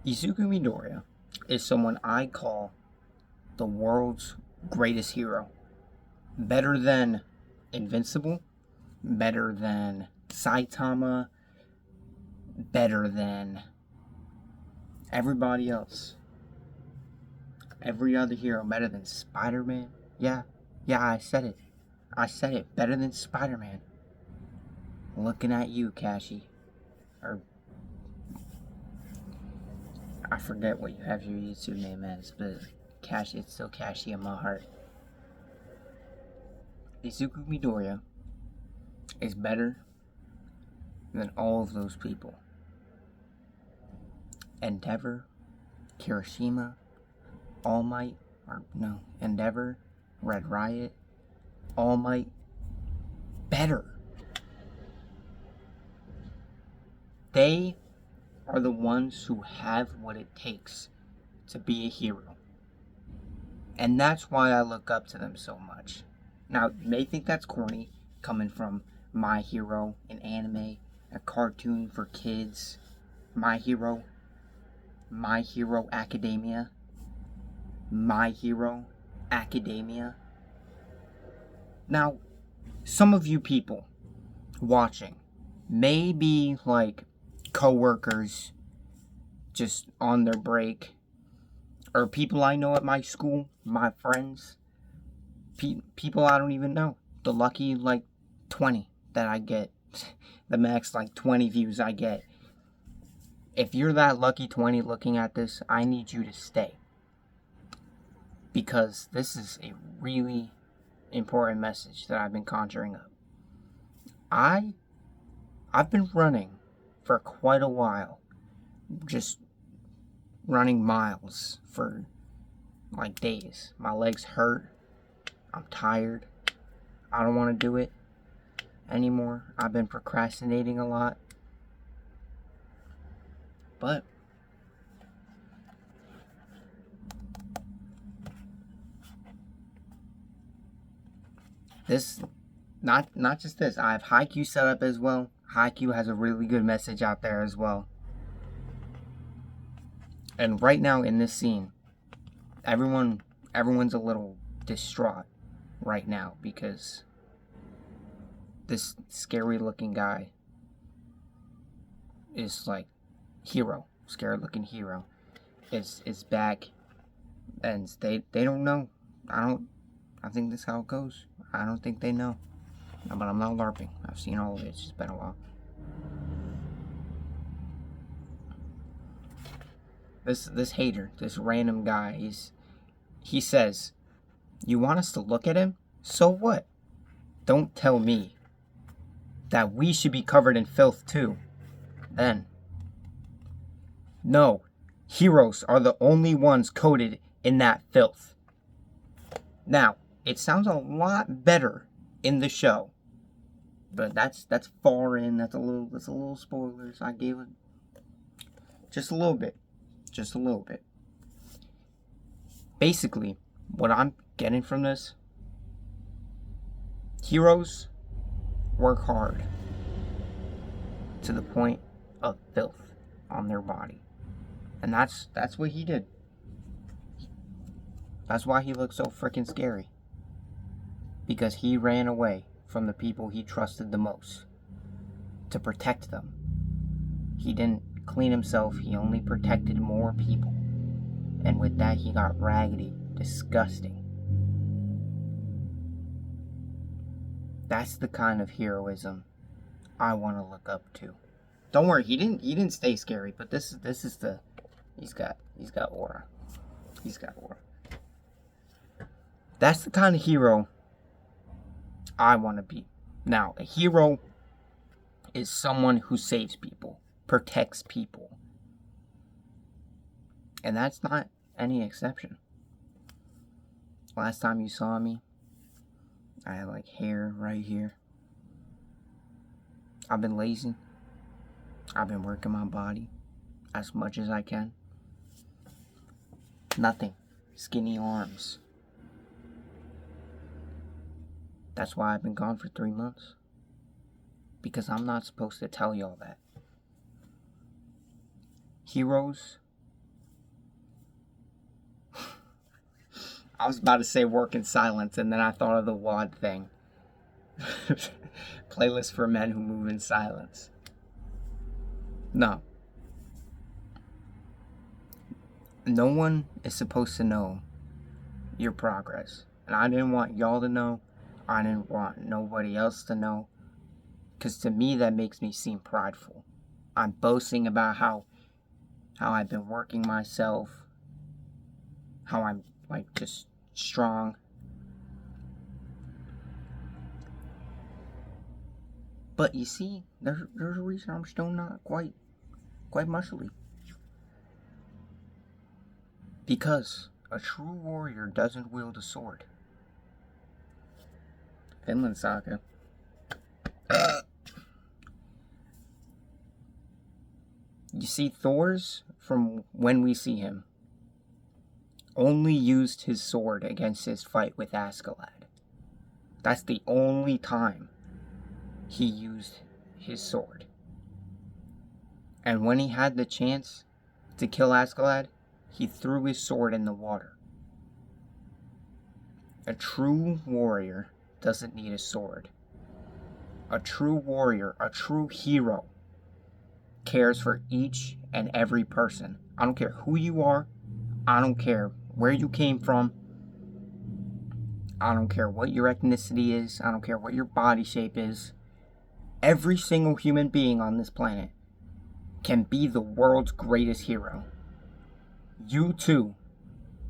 Izuku Midoriya is someone I call the world's greatest hero. Better than Invincible, better than Saitama, better than everybody else. Every other hero better than Spider-Man. Yeah, I said it. I said it. Better than Spider-Man. Looking at you, Kashi. Or I forget what you have your YouTube name as, but Kashi, it's still Kashi in my heart. Izuku Midoriya is better than all of those people. Endeavor, Kirishima, All Might, or no, Endeavor, Red Riot, All Might, better. They are the ones who have what it takes to be a hero. And that's why I look up to them so much. Now, you may think that's corny, coming from My Hero, an anime, a cartoon for kids, My Hero Academia, My Hero Academia. Now, some of you people watching may be like co-workers just on their break, or people I know at my school, my friends, people I don't even know. The lucky 20 that I get, the max 20 views I get. If you're that lucky 20 looking at this, I need you to stay, because this is a really important message that I've been conjuring up. I've been running for quite a while, just running miles for days. My legs hurt. I'm tired. I don't want to do it anymore. I've been procrastinating a lot. But this, not just this, I have Haikyuu set up as well. Haikyuu has a really good message out there as well. And right now in this scene, everyone's a little distraught right now because this scary looking guy is scary looking hero is back, and they don't know. I think this is how it goes. I don't think they know. But I'm not LARPing. I've seen all of it. It's just been a while. This hater, this random guy, he says, "You want us to look at him? So what? Don't tell me that we should be covered in filth too." Then, no, heroes are the only ones coated in that filth. Now, it sounds a lot better in the show, but that's far in. That's a little spoilers. I gave it just a little bit. Basically, what I'm getting from this: heroes work hard to the point of filth on their body, and that's what he did. That's why he looked so freaking scary, because he ran away from the people he trusted the most to protect them. He didn't clean himself, he only protected more people. And with that, he got raggedy, disgusting. That's the kind of heroism I want to look up to. Don't worry, he didn't stay scary, but this is the he's got aura. He's got aura. That's the kind of hero I want to be. Now, a hero is someone who saves people, protects people. And that's not any exception. Last time you saw me, I had hair right here. I've been lazy. I've been working my body as much as I can. Nothing. Skinny arms. That's why I've been gone for 3 months. Because I'm not supposed to tell y'all that. Heroes I was about to say work in silence, and then I thought of the WOD thing. Playlist for men who move in silence. No. No one is supposed to know your progress. And I didn't want y'all to know. I didn't want nobody else to know. Because to me, that makes me seem prideful. I'm boasting about how I've been working myself. How I'm, like, just strong. But you see, there's a reason I'm still not quite muscly. Because a true warrior doesn't wield a sword. Finland Saga. You see, Thor's, from when we see him, only used his sword against his fight with Askeladd. That's the only time he used his sword. And when he had the chance to kill Askeladd, he threw his sword in the water. A true warrior doesn't need a sword. A true warrior, a true hero, cares for each and every person. I don't care who you are. I don't care where you came from. I don't care what your ethnicity is. I don't care what your body shape is. Every single human being on this planet can be the world's greatest hero. You too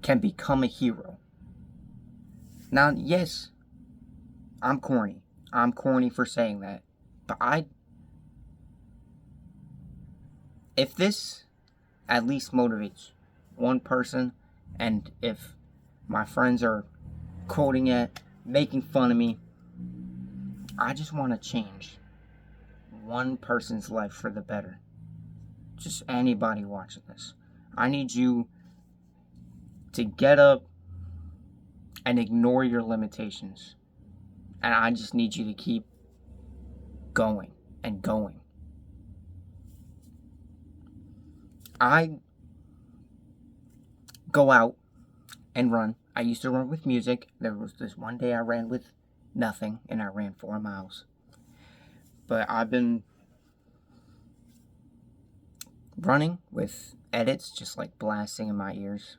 can become a hero. Now, yes, I'm corny. I'm corny for saying that. But if this at least motivates one person, and if my friends are quoting it, making fun of me, I just want to change one person's life for the better. Just anybody watching this. I need you to get up and ignore your limitations. And I just need you to keep going and going. I go out and run. I used to run with music. There was this one day I ran with nothing, and I ran 4 miles. But I've been running with edits just like blasting in my ears.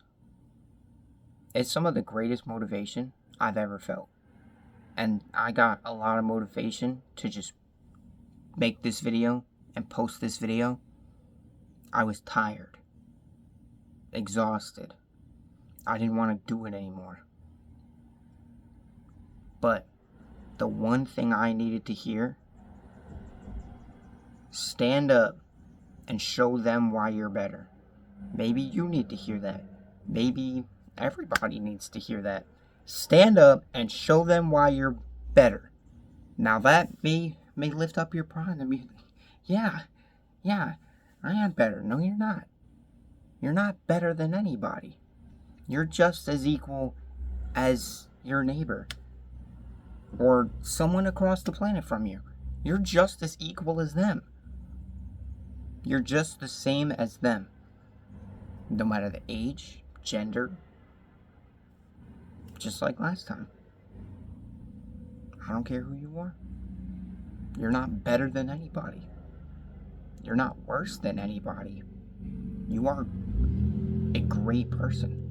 It's some of the greatest motivation I've ever felt. And I got a lot of motivation to just make this video and post this video. I was tired, exhausted. I didn't want to do it anymore. But the one thing I needed to hear, stand up and show them why you're better. Maybe you need to hear that. Maybe everybody needs to hear that. Stand up and show them why you're better. Now that may lift up your pride and be, yeah, I am better. No, you're not. You're not better than anybody. You're just as equal as your neighbor or someone across the planet from you. You're just as equal as them. You're just the same as them. No matter the age, gender, just like last time. I don't care who you are. You're not better than anybody. You're not worse than anybody. You are a great person.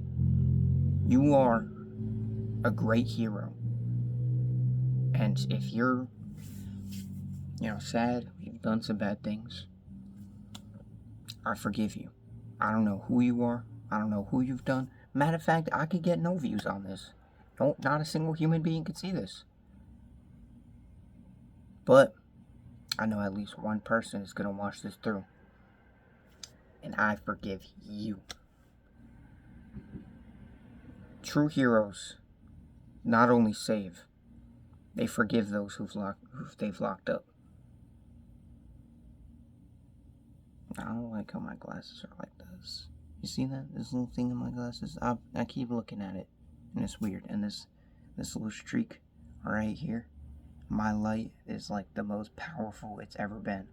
You are a great hero. And if you're, sad, you've done some bad things, I forgive you. I don't know who you are. I don't know who you've done. Matter of fact, I could get no views on this. Not a single human being could see this. But I know at least one person is going to watch this through. And I forgive you. True heroes not only save, they forgive those who they've locked up. I don't like how my glasses are like this. You see that? This little thing in my glasses? I keep looking at it, and it's weird. And this little streak right here, my light is like the most powerful it's ever been.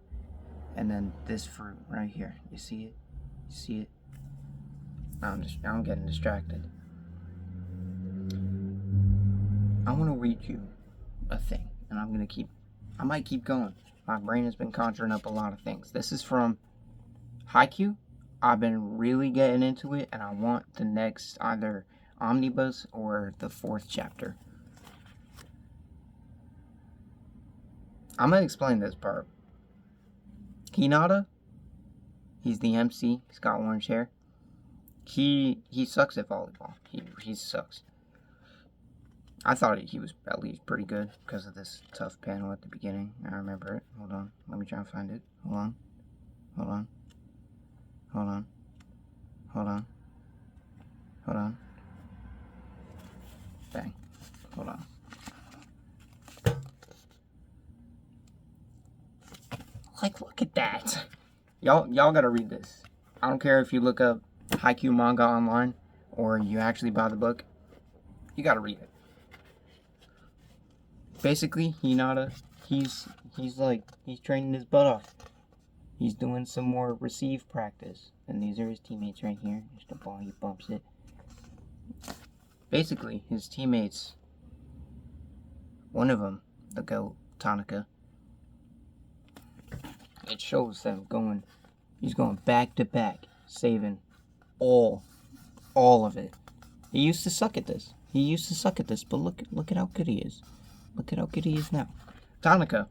And then this fruit right here, you see it? You see it? I'm getting distracted. I want to read you a thing, and I might keep going. My brain has been conjuring up a lot of things. This is from Haikyuu. I've been really getting into it, and I want the next either omnibus or the 4th chapter. I'm gonna explain this part. Hinata, he's the MC. He's got orange hair. He sucks at volleyball. He sucks. I thought he was at least pretty good because of this tough panel at the beginning. I remember it. Hold on. Let me try and find it. Hold on. Hold on. Hold on. Hold on. Hold on. Bang. Hold on. Like, look at that. Y'all gotta read this. I don't care if you look up Haikyuu manga online or you actually buy the book. You gotta read it. Basically, Hinata, he's training his butt off. He's doing some more receive practice. And these are his teammates right here. There's the ball, he bumps it. Basically, his teammates, one of them, the goat, Tanaka, it shows them he's going back to back, saving all of it. He used to suck at this. But look at how good he is. Look at how good he is now. Tanaka,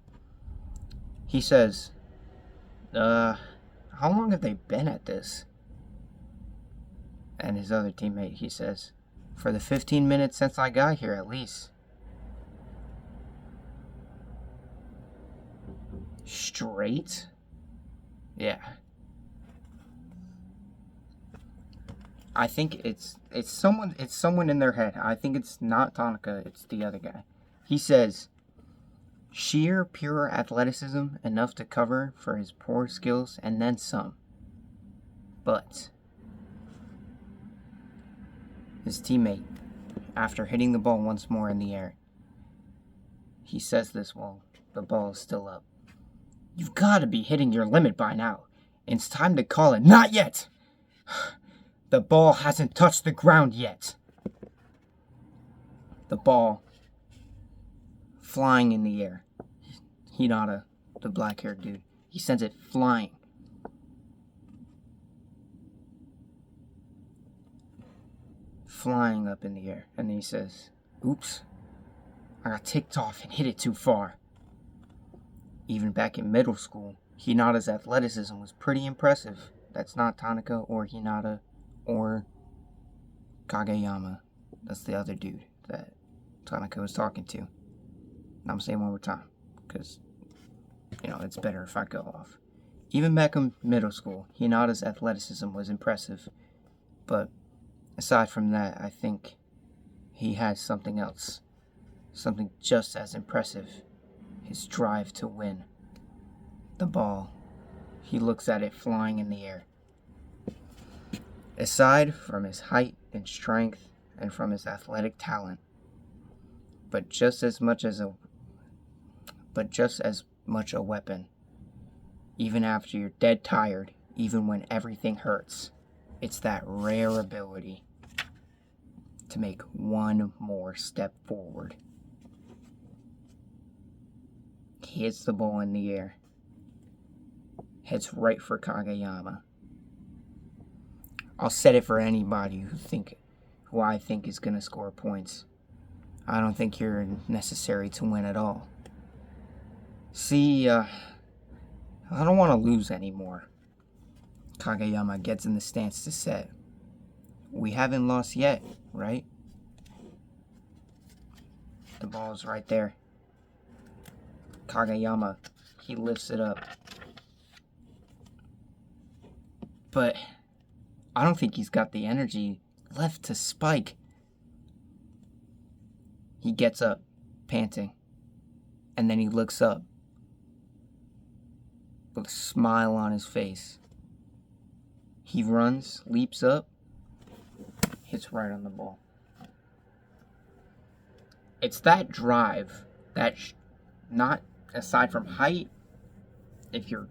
he says, how long have they been at this? And his other teammate, he says, for the 15 minutes since I got here, at least. Straight? Yeah. I think it's someone in their head. I think it's not Tanaka, it's the other guy. He says, sheer pure athleticism enough to cover for his poor skills and then some. But his teammate, after hitting the ball once more in the air, he says this while the ball is still up. You've got to be hitting your limit by now. It's time to call it. Not yet! The ball hasn't touched the ground yet. The ball flying in the air. Hinata, the black-haired dude, he sends it flying. Flying up in the air. And then he says, oops, I got ticked off and hit it too far. Even back in middle school, Hinata's athleticism was pretty impressive. That's not Tanaka or Hinata or Kageyama. That's the other dude that Tanaka was talking to. I'm saying one more time, because, it's better if I go off. Even back in middle school, Hinata's athleticism was impressive. But aside from that, I think he has something else. Something just as impressive. His drive to win. The ball. He looks at it flying in the air. Aside from his height and strength and from his athletic talent, but just as much a weapon. Even after you're dead tired, even when everything hurts, it's that rare ability to make one more step forward. He hits the ball in the air. Heads right for Kageyama. I'll set it for anybody who I think is going to score points. I don't think you're necessary to win at all. See, I don't want to lose anymore. Kageyama gets in the stance to set. We haven't lost yet, right? The ball's right there. Kageyama, he lifts it up. But I don't think he's got the energy left to spike. He gets up, panting, and then he looks up with a smile on his face. He runs, leaps up, hits right on the ball. It's that drive that, not aside from height, if you're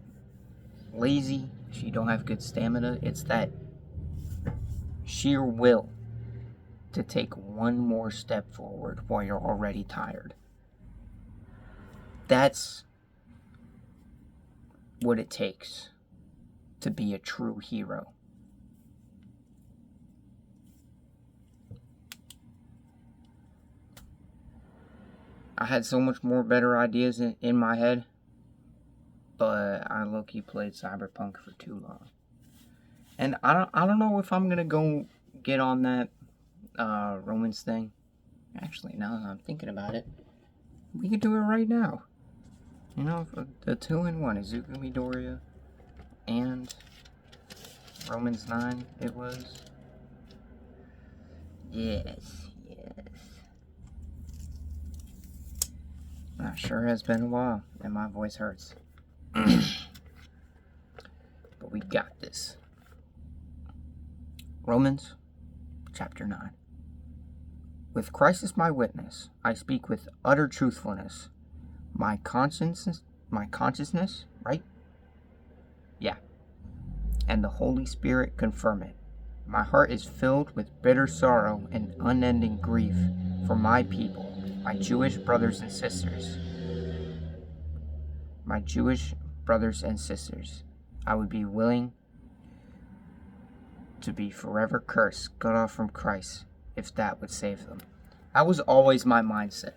lazy, if you don't have good stamina, it's that sheer will to take one more step forward while you're already tired. That's what it takes to be a true hero. I had so much more better ideas in my head, but I low-key played Cyberpunk for too long. And I don't know if I'm gonna go get on that Romans thing. Actually, now that I'm thinking about it, we could do it right now. You know, the 2-in-1, Izuku Midoriya and Romans 9, it was. Yes. Sure has been a while, and my voice hurts. But we got this. Romans chapter 9. With Christ as my witness, I speak with utter truthfulness. My consciousness, right? Yeah. And the Holy Spirit confirm it. My heart is filled with bitter sorrow and unending grief for my people, my Jewish brothers and sisters. I would be willing to be forever cursed, cut off from Christ, if that would save them. That was always my mindset.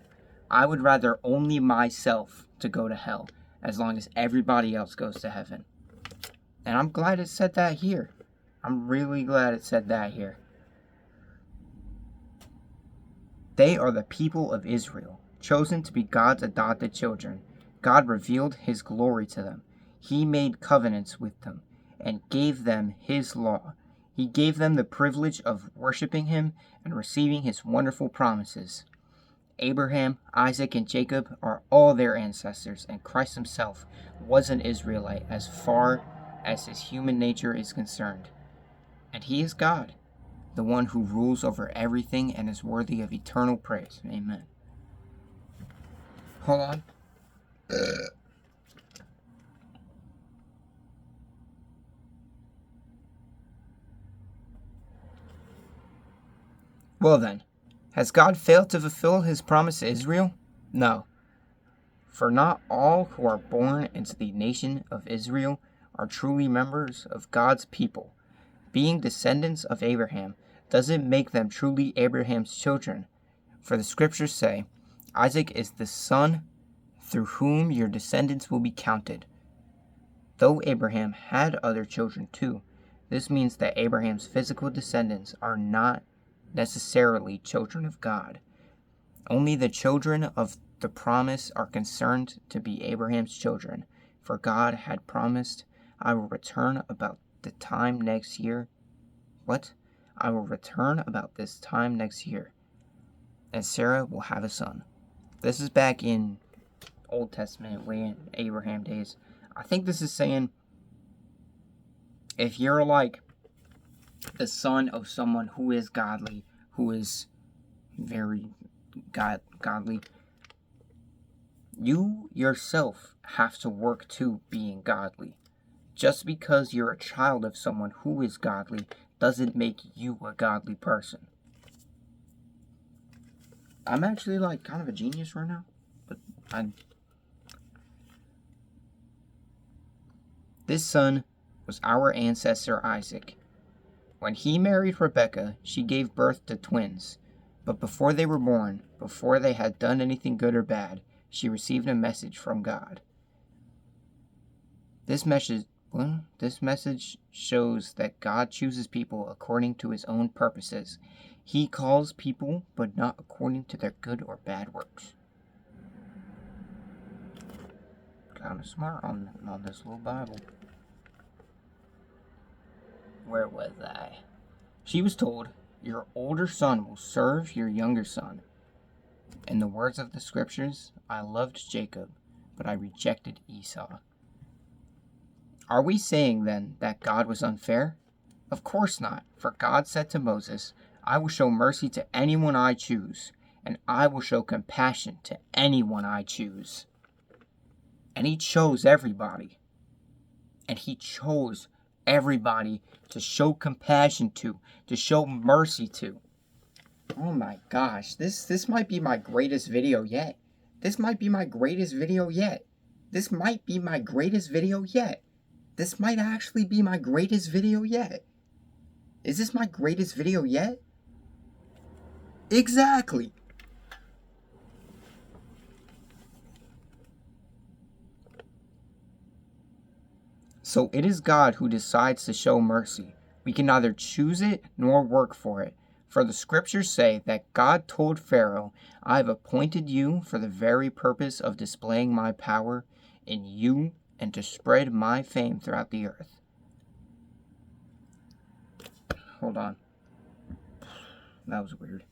I would rather only myself to go to hell, as long as everybody else goes to heaven. And I'm glad it said that here. I'm really glad it said that here. They are the people of Israel, chosen to be God's adopted children. God revealed his glory to them. He made covenants with them and gave them his law. He gave them the privilege of worshiping him and receiving his wonderful promises. Abraham, Isaac, and Jacob are all their ancestors, and Christ himself was an Israelite as far as his human nature is concerned. And he is God, the one who rules over everything and is worthy of eternal praise. Amen. Hold on. Well then, has God failed to fulfill his promise to Israel? No. For not all who are born into the nation of Israel are truly members of God's people. Being descendants of Abraham doesn't make them truly Abraham's children. For the scriptures say, Isaac is the son through whom your descendants will be counted. Though Abraham had other children too, this means that Abraham's physical descendants are not necessarily children of God. Only the children of the promise are concerned to be Abraham's children, for God had promised, I will return about the time next year. What? I will return about this time next year, and Sarah will have a son. This is back in Old Testament, way in Abraham days. I think this is saying, if you're like the son of someone who is godly, who is very godly, you yourself have to work to being godly. Just because you're a child of someone who is godly doesn't make you a godly person. I'm actually like kind of a genius right now, but This son was our ancestor Isaac. When he married Rebekah, she gave birth to twins. But before they were born, before they had done anything good or bad, she received a message from God. This message shows that God chooses people according to his own purposes. He calls people, but not according to their good or bad works. Kind of smart on this little Bible. Where was I? She was told, your older son will serve your younger son. In the words of the scriptures, I loved Jacob, but I rejected Esau. Are we saying then that God was unfair? Of course not, for God said to Moses, I will show mercy to anyone I choose, and I will show compassion to anyone I choose. And he chose everybody. And he chose everybody to show compassion to show mercy to. Oh my gosh, this might be my greatest video yet. This might be my greatest video yet. This might be my greatest video yet. This might actually be my greatest video yet. Is this my greatest video yet? Exactly. So it is God who decides to show mercy. We can neither choose it nor work for it. For the scriptures say that God told Pharaoh, I have appointed you for the very purpose of displaying my power in you and to spread my fame throughout the earth. Hold on. That was weird.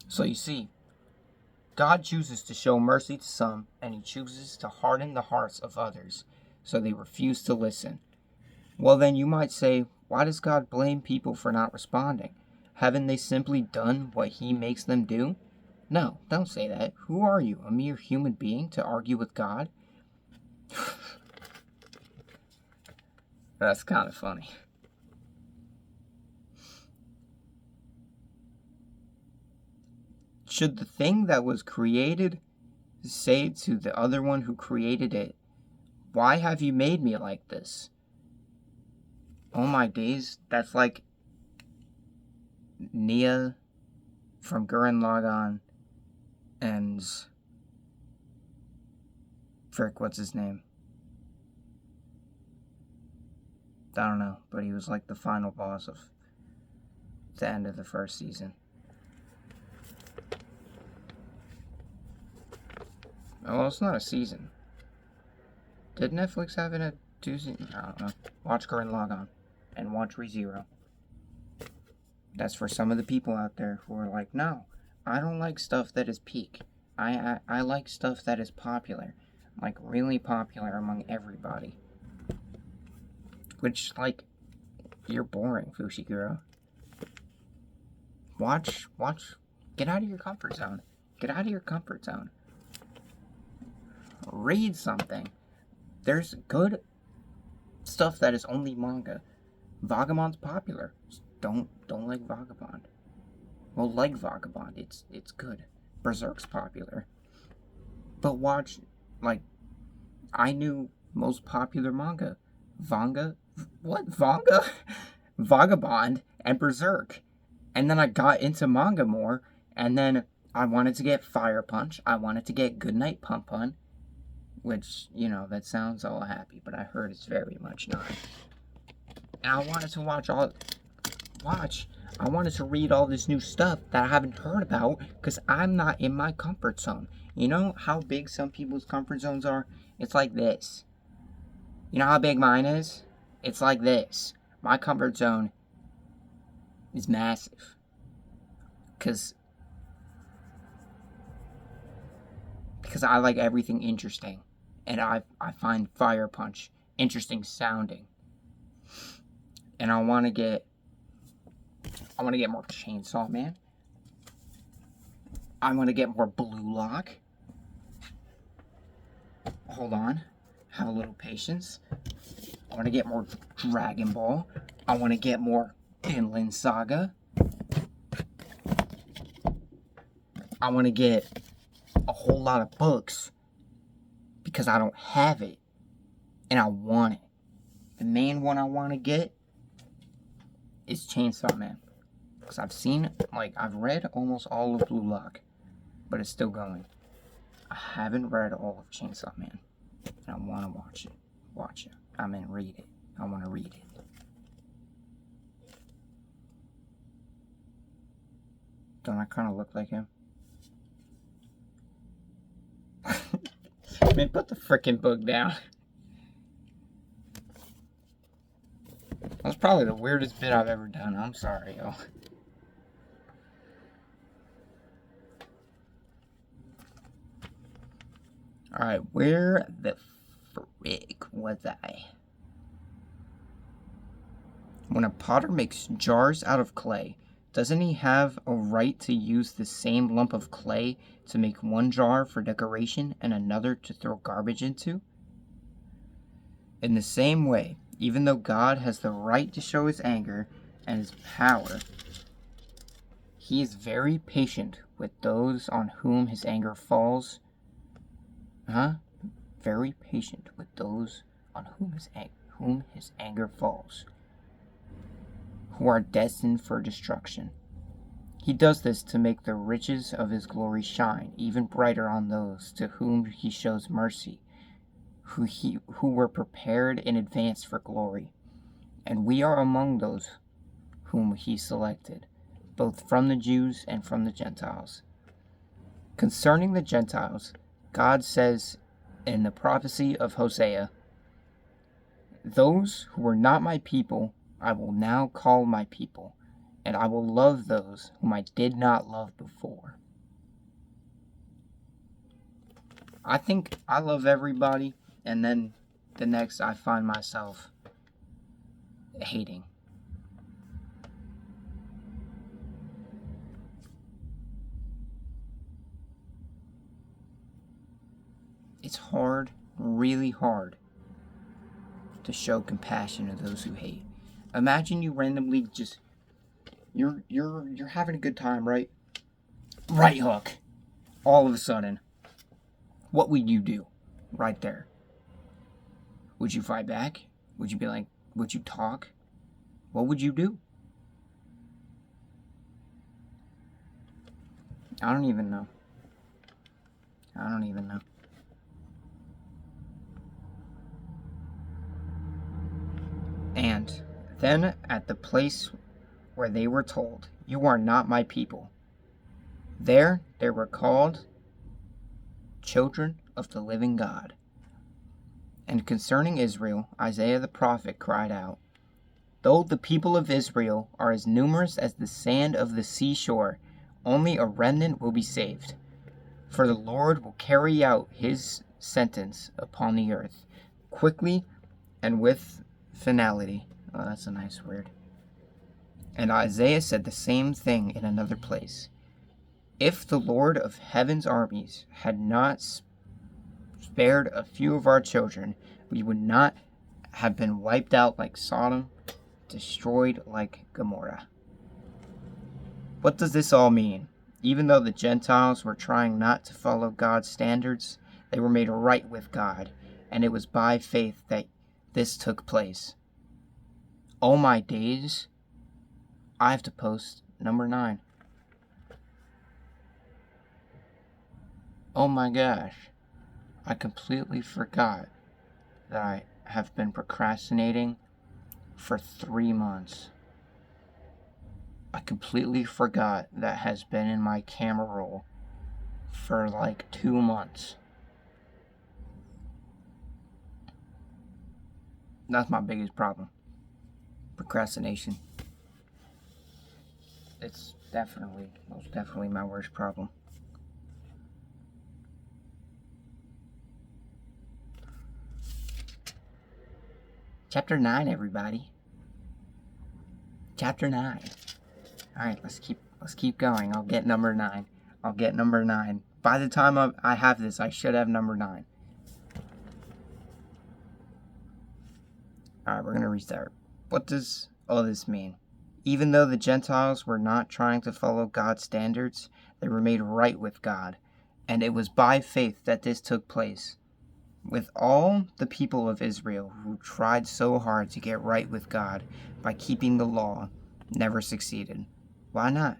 So you see, God chooses to show mercy to some, and he chooses to harden the hearts of others, so they refuse to listen. Well, then you might say, why does God blame people for not responding? Haven't they simply done what he makes them do? No, don't say that. Who are you, a mere human being, to argue with God? That's kind of funny. Should the thing that was created say to the other one who created it, why have you made me like this? Oh my days, that's like Nia from Gurren Lagann and frick, what's his name? I don't know, but he was like the final boss of the end of the first season. Oh, well, it's not a season. Did Netflix have it at 2 seasons? I don't know. Watch Gurren Lagann and watch ReZero. That's for some of the people out there who are like, no, I don't like stuff that is peak. I like stuff that is popular. Like, really popular among everybody. Which, like, you're boring, Fushiguro. Watch. Get out of your comfort zone. Get out of your comfort zone. Read something. There's good stuff that is only manga. Vagabond's popular. Don't like Vagabond. Well, like Vagabond, it's good. Berserk's popular. But watch, like, I knew most popular manga. Vanga? What? Vanga? Vagabond and Berserk. And then I got into manga more, and then I wanted to get Fire Punch. I wanted to get Goodnight Pun Pun. Which, you know, that sounds all happy, but I heard it's very much not. And I wanted to I wanted to read all this new stuff that I haven't heard about because I'm not in my comfort zone. You know how big some people's comfort zones are? It's like this. You know how big mine is? It's like this. My comfort zone is massive. Because I like everything interesting. And I find Fire Punch interesting sounding. And I want to get more Chainsaw Man. I want to get more Blue Lock. Hold on. Have a little patience. I want to get more Dragon Ball. I want to get more Vinland Saga. I want to get a whole lot of books because I don't have it and I want it. The main one I want to get is Chainsaw Man because I've read almost all of Blue Lock, but it's still going. I haven't read all of Chainsaw Man and I want to watch it. I mean read it. I want to read it. Don't I kind of look like him? Man, put the frickin' book down. That's probably the weirdest bit I've ever done. I'm sorry, yo. Alright, where the frick was I? When a potter makes jars out of clay, doesn't he have a right to use the same lump of clay to make one jar for decoration and another to throw garbage into? In the same way, even though God has the right to show his anger and his power, He is very patient with those on whom his anger falls. Very patient with those on whom his anger falls, who are destined for destruction. He does this to make the riches of his glory shine even brighter on those to whom he shows mercy, who were prepared in advance for glory. And we are among those whom he selected, both from the Jews and from the Gentiles. Concerning the Gentiles, God says in the prophecy of Hosea, "Those who were not my people, I will now call my people, and I will love those whom I did not love before." I think I love everybody, and then the next I find myself hating. It's hard, really hard, to show compassion to those who hate. Imagine you randomly just you're having a good time, right? Right hook. All of a sudden, what would you do right there? Would you fight back? Would you be like, would you talk? What would you do? I don't even know. And then at the place where they were told, "You are not my people," there they were called children of the living God. And concerning Israel, Isaiah the prophet cried out, "Though the people of Israel are as numerous as the sand of the seashore, only a remnant will be saved. For the Lord will carry out his sentence upon the earth, quickly and with finality." Oh, that's a nice word. And Isaiah said the same thing in another place. "If the Lord of heaven's armies had not spared a few of our children, we would not have been wiped out like Sodom, destroyed like Gomorrah." What does this all mean? Even though the Gentiles were trying not to follow God's standards, they were made right with God, and it was by faith that this took place. Oh my days, I have to post number 9. Oh my gosh, I completely forgot that I have been procrastinating for 3 months. I completely forgot that has been in my camera roll for like 2 months. That's my biggest problem. Procrastination. It's most definitely my worst problem. Chapter 9, everybody. Chapter 9. Alright, let's keep going. I'll get number 9. By the time I have this, I should have number 9. Alright, we're going to restart. What does all this mean? Even though the Gentiles were not trying to follow God's standards, they were made right with God, and it was by faith that this took place. With all the people of Israel who tried so hard to get right with God by keeping the law, never succeeded. Why not?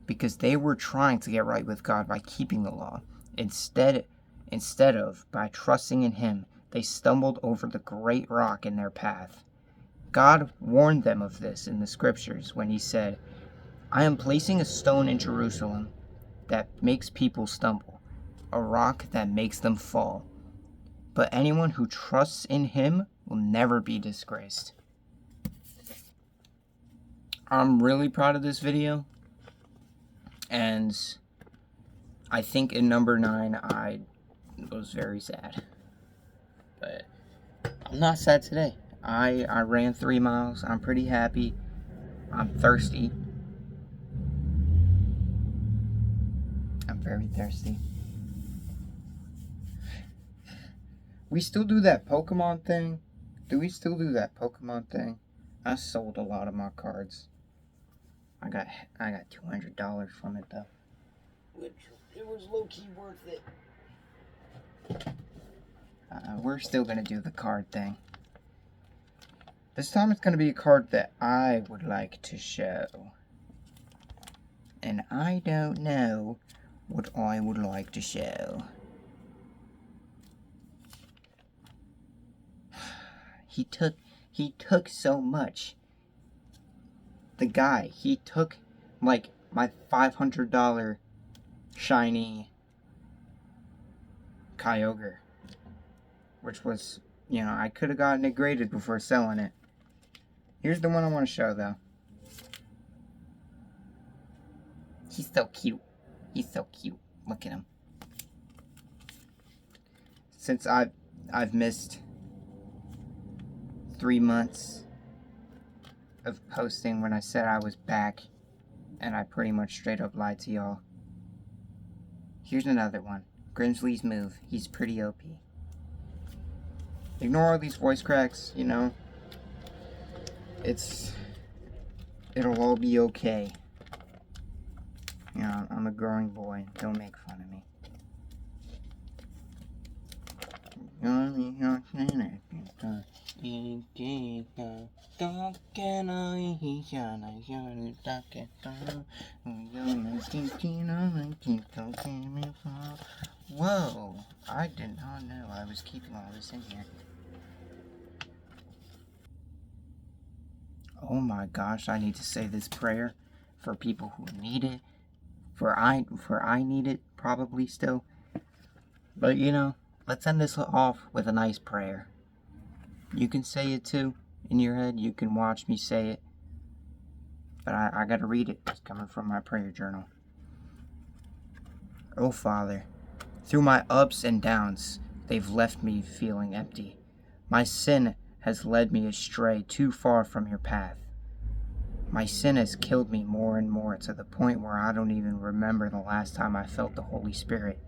Because they were trying to get right with God by keeping the law. Instead of by trusting in Him, they stumbled over the great rock in their path. God warned them of this in the scriptures when He said, "I am placing a stone in Jerusalem that makes people stumble, a rock that makes them fall. But anyone who trusts in Him will never be disgraced." I'm really proud of this video, and I think in number 9 I was very sad. But I'm not sad today. I ran 3 miles. I'm pretty happy. I'm thirsty. I'm very thirsty. We still do that Pokemon thing? Do we still do that Pokemon thing? I sold a lot of my cards. I got $200 from it though, which it was low key worth it. We're still gonna do the card thing. This time it's gonna be a card that I would like to show, and I don't know what I would like to show. He took so much. The guy, he took like my $500 shiny Kyogre, which was, you know, I could have gotten it graded before selling it. Here's the one I want to show though. He's so cute. He's so cute. Look at him. Since I've missed 3 months of posting when I said I was back, and I pretty much straight up lied to y'all. Here's another one. Grimsley's move. He's pretty OP. Ignore all these voice cracks, you know. It'll all be okay. You know, I'm a growing boy. Don't make fun of me. Whoa, I did not know I was keeping all this in here. Oh my gosh, I need to say this prayer for people who need it. For I need it probably still. But you know, let's end this off with a nice prayer. You can say it too in your head. You can watch me say it. But I gotta read it. It's coming from my prayer journal. Oh Father, through my ups and downs, they've left me feeling empty. My sin has led me astray too far from your path. My sin has killed me more and more to the point where I don't even remember the last time I felt the Holy Spirit.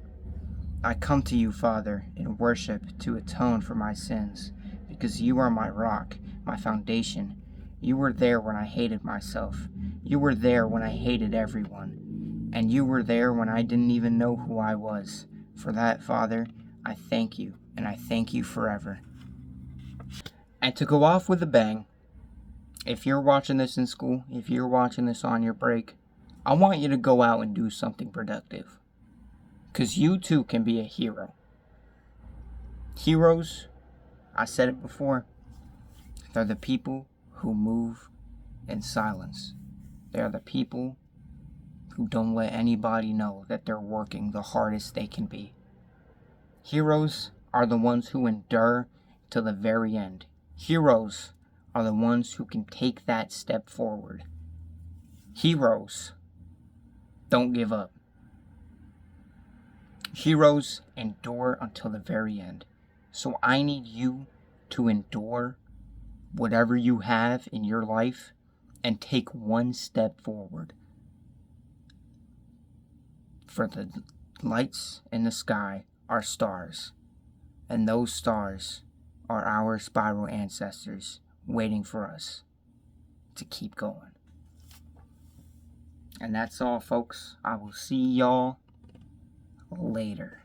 I come to you, Father, in worship to atone for my sins, because you are my rock, my foundation. You were there when I hated myself. You were there when I hated everyone. And you were there when I didn't even know who I was. For that, Father, I thank you, and I thank you forever. And to go off with a bang, if you're watching this in school, if you're watching this on your break, I want you to go out and do something productive. Because you too can be a hero. Heroes, I said it before, they're the people who move in silence. They're the people who don't let anybody know that they're working the hardest they can be. Heroes are the ones who endure to the very end. Heroes are the ones who can take that step forward. Heroes don't give up. Heroes endure until the very end. So I need you to endure whatever you have in your life and take one step forward. For the lights in the sky are stars, and those stars are our spiral ancestors waiting for us to keep going. And that's all, folks. I will see y'all later.